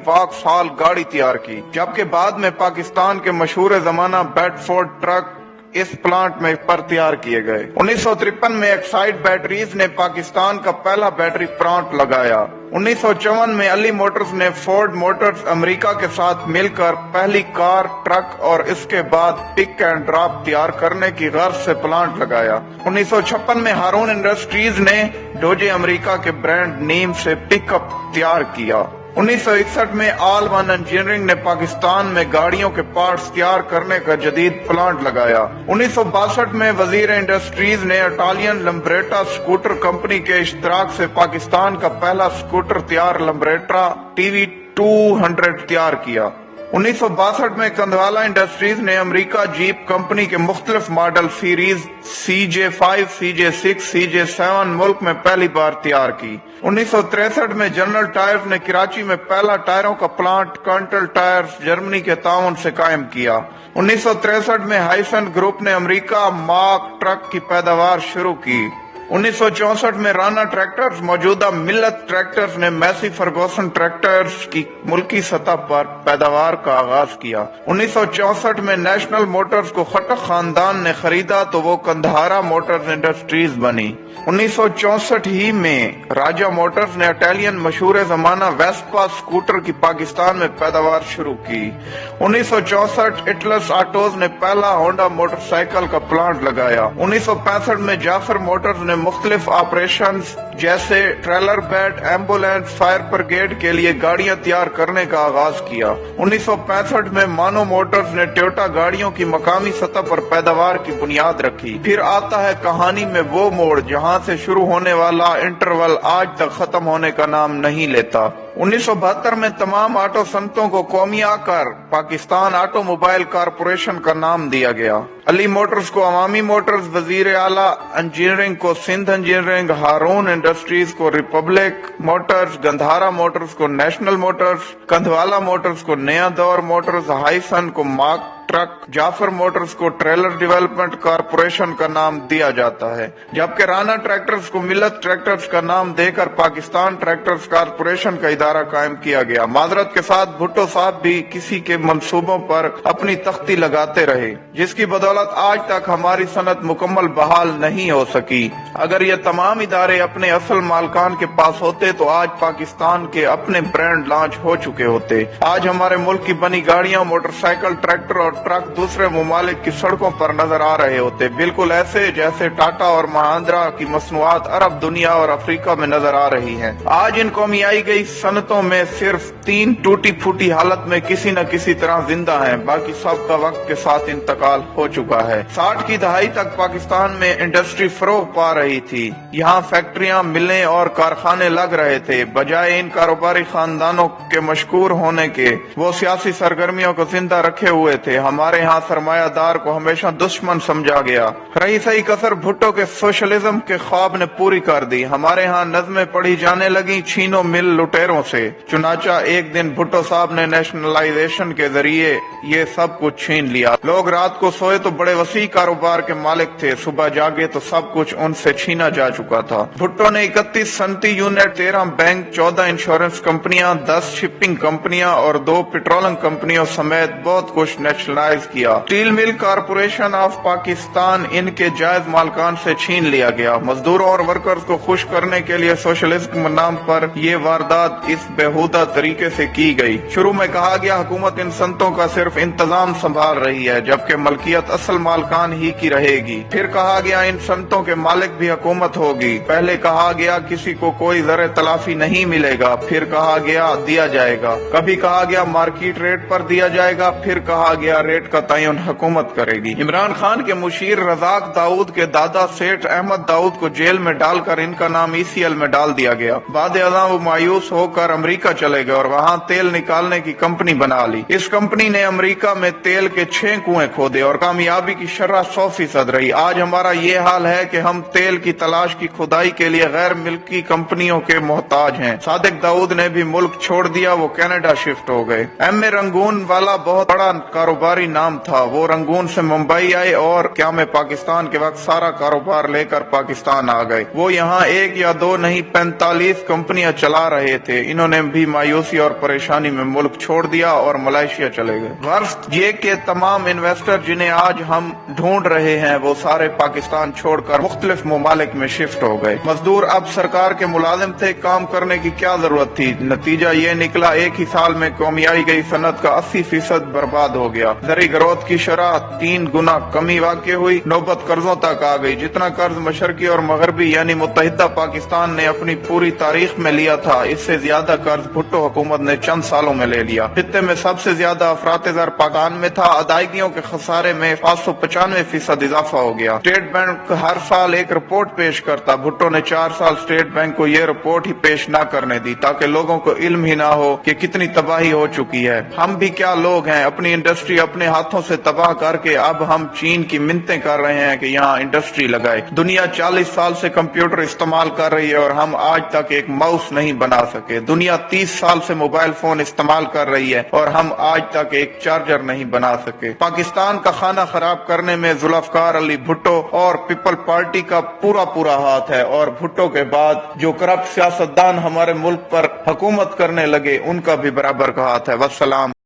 वाक्सहाल गाड़ी तैयार की, जबकि बाद में पाकिस्तान के मशहूर जमाना बेडफोर्ड ट्रक इस प्लांट में पर तैयार किए गए। 1953 में एक्साइड बैटरीज ने पाकिस्तान का पहला बैटरी प्लांट लगाया। 1954 में अली मोटर्स ने फोर्ड मोटर्स अमेरिका के साथ मिलकर पहली कार, ट्रक और इसके बाद पिक एंड ड्रॉप तैयार करने की गर्ज से प्लांट लगाया। 1956 में हारून इंडस्ट्रीज ने डोजे अमेरिका के ब्रांड नेम से पिकअप तैयार किया। 1961 में ऑल वन इंजीनियरिंग ने पाकिस्तान में गाड़ियों के पार्ट्स तैयार करने का जदीद प्लांट लगाया। 1962 में वजीर इंडस्ट्रीज ने इटालियन लम्ब्रेटा स्कूटर कंपनी के इश्तराक से पाकिस्तान का पहला स्कूटर तैयार लम्ब्रेटा TV 200 तैयार किया। 1962 में कंधवाला इंडस्ट्रीज ने अमेरिका जीप कंपनी के मुख्तलिफ model series CJ5, CJ6, CJ7 मुल्क में पहली बार तैयार की। 1963 में जनरल टायर्स ने कराची में पहला टायरों का प्लांट कंटल टायर्स जर्मनी के ताउन से कायम किया। 1963 में हाइसन ग्रुप ने अमेरिका मार्क ट्रक की पैदावार शुरू की। 1964 में राना ट्रैक्टर्स मौजूदा मिल्लत ट्रैक्टर्स ने मैसी फर्गूसन ट्रैक्टर्स की मुल्की सतह पर पैदावार का आगाज किया। 1964 में नेशनल मोटर्स को खटक खानदान ने खरीदा तो वो कंधारा मोटर्स इंडस्ट्रीज बनी। 1964 ही में राजा मोटर्स ने इटालियन मशहूर जमाना वेस्पा स्कूटर की पाकिस्तान में पैदावार शुरू की। 1964 इटलस ऑटोज ने पहला होंडा मोटरसाइकिल का प्लांट लगाया। 1965 में जाफर मोटर्स ने मुख्तलिफ ऑपरेशन जैसे trailer bed, ambulance, fire brigade के लिए गाड़ियां तैयार करने का आगाज किया। 1965 में मानो मोटर्स ने टोयोटा गाड़ियों की मकामी सतह पर पैदावार की बुनियाद रखी। फिर आता है कहानी में वो मोड़ जहां से शुरू होने वाला इंटरवल आज तक खत्म होने का नाम नहीं लेता। 1972 में तमाम ऑटो सनतों को कौमिया कर पाकिस्तान ऑटोमोबाइल कारपोरेशन का नाम दिया गया। अली मोटर्स को अवामी मोटर्स, वजीर आला इंजीनियरिंग को सिंध इंजीनियरिंग, हारून इंडस्ट्रीज को रिपब्लिक मोटर्स, गंधारा मोटर्स को नेशनल मोटर्स, कंधवाला मोटर्स को नया दौर मोटर्स, हाइसन को मार्क ट्रक, जाफर मोटर्स को ट्रेलर डेवलपमेंट कारपोरेशन का नाम दिया जाता है, जबकि राना ट्रैक्टर्स को मिल्लत ट्रैक्टर्स का नाम देकर पाकिस्तान ट्रैक्टर्स कारपोरेशन का इदारा कायम किया गया। माजरत के साथ भुट्टो साहब भी किसी के मंसूबों पर अपनी तख्ती लगाते रहे, जिसकी बदौलत आज तक हमारी सनत मुकम्मल बहाल नहीं हो सकी। अगर ये तमाम इदारे अपने असल मालकान के पास होते तो आज पाकिस्तान के अपने ब्रांड लॉन्च हो चुके होते। आज हमारे मुल्क की बनी गाड़ियां, मोटरसाइकिल, ट्रैक्टर और ट्रक दूसरे ममालिक की सड़कों पर नजर आ रहे होते, बिल्कुल ऐसे जैसे टाटा और महिंद्रा की मसनूआत अरब दुनिया और अफ्रीका में नजर आ रही हैं। आज इन कौमियाई गई सनतों में सिर्फ 3 टूटी फूटी हालत में किसी न किसी तरह जिंदा हैं, बाकी सब का वक्त के साथ इंतकाल हो चुका है। 60 की दहाई तक पाकिस्तान में इंडस्ट्री फरोग पा रही थी। यहाँ फैक्ट्रियां, मिलें और कारखाने लग रहे थे। बजाय इन कारोबारी खानदानों के मशहूर होने के, वो सियासी सरगर्मियों को जिंदा रखे हुए थे। हमारे यहाँ सरमायादार को हमेशा दुश्मन समझा गया। रही सही कसर भुट्टो के सोशलिज्म के ख्वाब ने पूरी कर दी। हमारे यहाँ नज़में पढ़ी जाने लगी छीनो मिल लुटेरों से। चुनाचा एक दिन भुट्टो साहब ने नेशनलाइजेशन के जरिए ये सब कुछ छीन लिया। लोग रात को सोए तो बड़े वसी कारोबार के मालिक थे, सुबह जागे तो सब कुछ उनसे छीना जा चुका था। भुट्टो ने 31 सनती यूनिट, 13 बैंक, 14 इंश्योरेंस कंपनियां, 10 शिपिंग कंपनियां और 2 पेट्रोलियम कंपनियों समेत बहुत कुछ नेशनलाइज किया। Steel mill corporation of Pakistan इनके जायज मालकान से छीन लिया गया। मजदूरों और वर्कर्स को खुश करने के लिए सोशलिज्म नाम पर ये वारदात इस बेहुदा तरीके से की गई। शुरू में कहा गया हुकूमत इन संतों का सिर्फ इंतजाम संभाल रही है, जबकि मलकियत असल मालकान ही की रहेगी। फिर कहा गया इन संतों के मालिक भी हुकूमत होगी। पहले कहा गया किसी को कोई जरे तलाफी नहीं मिलेगा, फिर कहा गया दिया जाएगा। कभी कहा गया मार्केट रेट पर दिया जाएगा, फिर कहा गया रेट का तयन हुकूमत करेगी। इमरान खान के मुशीर रजाक दाऊद के दादा सेठ अहमद दाऊद को जेल में डालकर इनका नाम ECL में डाल दिया गया। बाद अज़ां वो मायूस होकर अमेरिका चले गए और वहाँ तेल निकालने की कंपनी बना ली। इस कंपनी ने अमेरिका में तेल के 6 कुएं खोदे और कामयाबी की शरह 100% रही। आज हमारा ये हाल है कि हम तेल की तलाश की खुदाई के लिए गैर मिल्की कंपनियों के मोहताज हैं। सादिक दाऊद ने भी मुल्क छोड़ दिया, वो कनाडा शिफ्ट हो गए। MA रंगून वाला बहुत बड़ा कारोबार کاروباری نام تھا। وہ رنگون سے ممبئی آئے اور قیام پاکستان کے وقت سارا کاروبار لے کر پاکستان آ گئے۔ وہ یہاں ایک یا دو نہیں 45 کمپنیاں چلا رہے تھے۔ انہوں نے بھی مایوسی اور پریشانی میں ملک چھوڑ دیا اور ملائیشیا چلے گئے۔ غرض یہ کہ تمام انویسٹر جنہیں آج ہم ڈھونڈ رہے ہیں وہ سارے پاکستان چھوڑ کر مختلف ممالک میں شفٹ ہو گئے۔ مزدور اب سرکار کے ملازم تھے، کام کرنے کی کیا ضرورت تھی؟ نتیجہ یہ نکلا ایک ہی سال میں قومیائی گئی صنعت کا 80% برباد ہو گیا۔ زرعی گروتھ کی شرح 3 گنا کمی واقع ہوئی، نوبت قرضوں تک آ گئی۔ جتنا قرض مشرقی اور مغربی یعنی متحدہ پاکستان نے اپنی پوری تاریخ میں لیا تھا، اس سے زیادہ قرض بھٹو حکومت نے چند سالوں میں لے لیا۔ خطے میں سب سے زیادہ افراط زر پاکستان میں تھا۔ ادائیگیوں کے خسارے میں 595% اضافہ ہو گیا۔ اسٹیٹ بینک ہر سال ایک رپورٹ پیش کرتا، بھٹو نے 4 سال اسٹیٹ بینک کو یہ رپورٹ ہی پیش نہ کرنے دی تاکہ لوگوں کو علم ہی نہ ہو کہ کتنی تباہی ہو چکی ہے۔ ہم بھی کیا لوگ ہیں، اپنی انڈسٹری اپنے ہاتھوں سے تباہ کر کے اب ہم چین کی منتیں کر رہے ہیں کہ یہاں انڈسٹری لگائے۔ دنیا 40 سال سے کمپیوٹر استعمال کر رہی ہے اور ہم آج تک ایک ماؤس نہیں بنا سکے۔ دنیا 30 سال سے موبائل فون استعمال کر رہی ہے اور ہم آج تک ایک چارجر نہیں بنا سکے۔ پاکستان کا کھانا خراب کرنے میں ذوالفقار علی بھٹو اور پیپل پارٹی کا پورا ہاتھ ہے، اور بھٹو کے بعد جو کرپٹ سیاستدان ہمارے ملک پر حکومت کرنے لگے ان کا بھی برابر کا ہاتھ ہے۔ والسلام۔